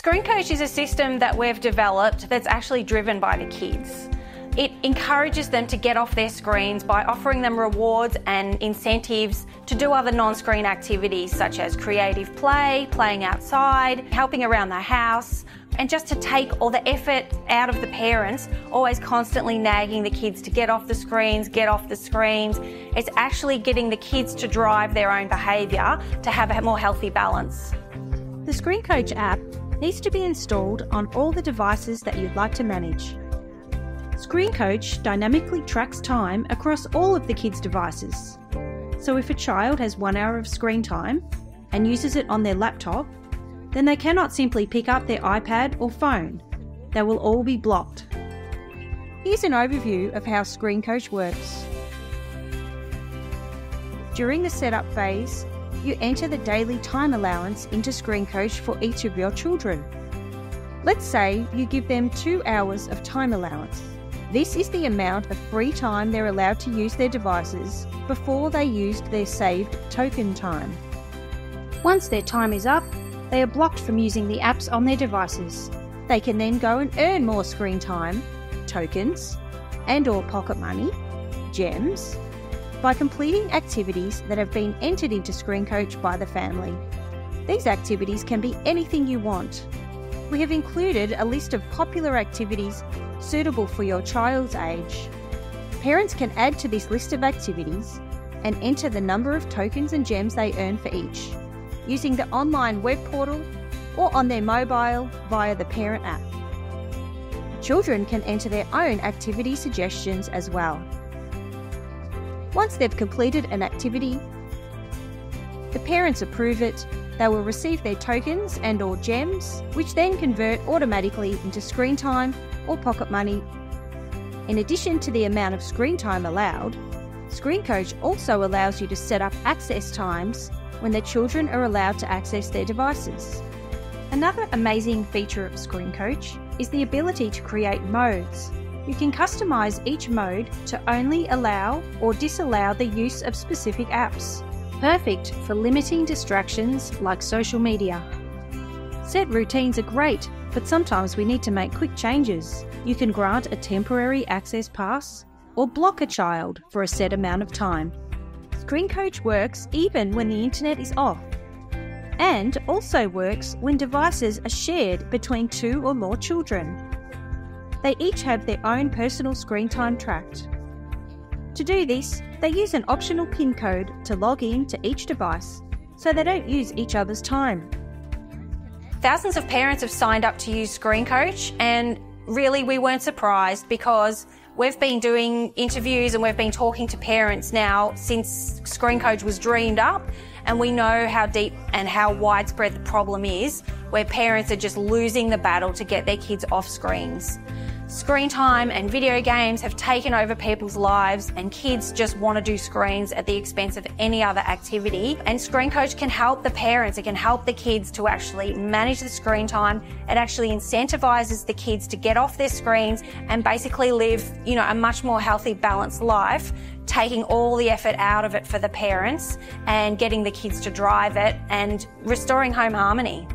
ScreenCoach is a system that we've developed that's actually driven by the kids. It encourages them to get off their screens by offering them rewards and incentives to do other non-screen activities such as creative play, playing outside, helping around the house, and just to take all the effort out of the parents, always constantly nagging the kids to get off the screens, get off the screens. It's actually getting the kids to drive their own behaviour to have a more healthy balance. The ScreenCoach app needs to be installed on all the devices that you'd like to manage. ScreenCoach dynamically tracks time across all of the kids' devices. So if a child has 1 hour of screen time and uses it on their laptop, then they cannot simply pick up their iPad or phone. They will all be blocked. Here's an overview of how ScreenCoach works. During the setup phase, you enter the daily time allowance into ScreenCoach for each of your children. Let's say you give them 2 hours of time allowance. This is the amount of free time they're allowed to use their devices before they used their saved token time. Once their time is up, they are blocked from using the apps on their devices. They can then go and earn more screen time, tokens, and/or pocket money, gems, by completing activities that have been entered into ScreenCoach by the family. These activities can be anything you want. We have included a list of popular activities suitable for your child's age. Parents can add to this list of activities and enter the number of tokens and gems they earn for each, using the online web portal or on their mobile via the parent app. Children can enter their own activity suggestions as well. Once they've completed an activity, the parents approve it, they will receive their tokens and/or gems, which then convert automatically into screen time or pocket money. In addition to the amount of screen time allowed, ScreenCoach also allows you to set up access times when the children are allowed to access their devices. Another amazing feature of ScreenCoach is the ability to create modes. You can customize each mode to only allow or disallow the use of specific apps, perfect for limiting distractions like social media. Set routines are great, but sometimes we need to make quick changes. You can grant a temporary access pass or block a child for a set amount of time. ScreenCoach works even when the internet is off, and also works when devices are shared between 2 or more children. They each have their own personal screen time tracked. To do this, they use an optional PIN code to log in to each device so they don't use each other's time. Thousands of parents have signed up to use ScreenCoach, and really we weren't surprised because we've been doing interviews and we've been talking to parents now since ScreenCoach was dreamed up, and we know how deep and how widespread the problem is, where parents are just losing the battle to get their kids off screens. Screen time and video games have taken over people's lives, and kids just want to do screens at the expense of any other activity. And ScreenCoach can help the parents, it can help the kids to actually manage the screen time. It actually incentivizes the kids to get off their screens and basically live, a much more healthy, balanced life, taking all the effort out of it for the parents and getting the kids to drive it and restoring home harmony.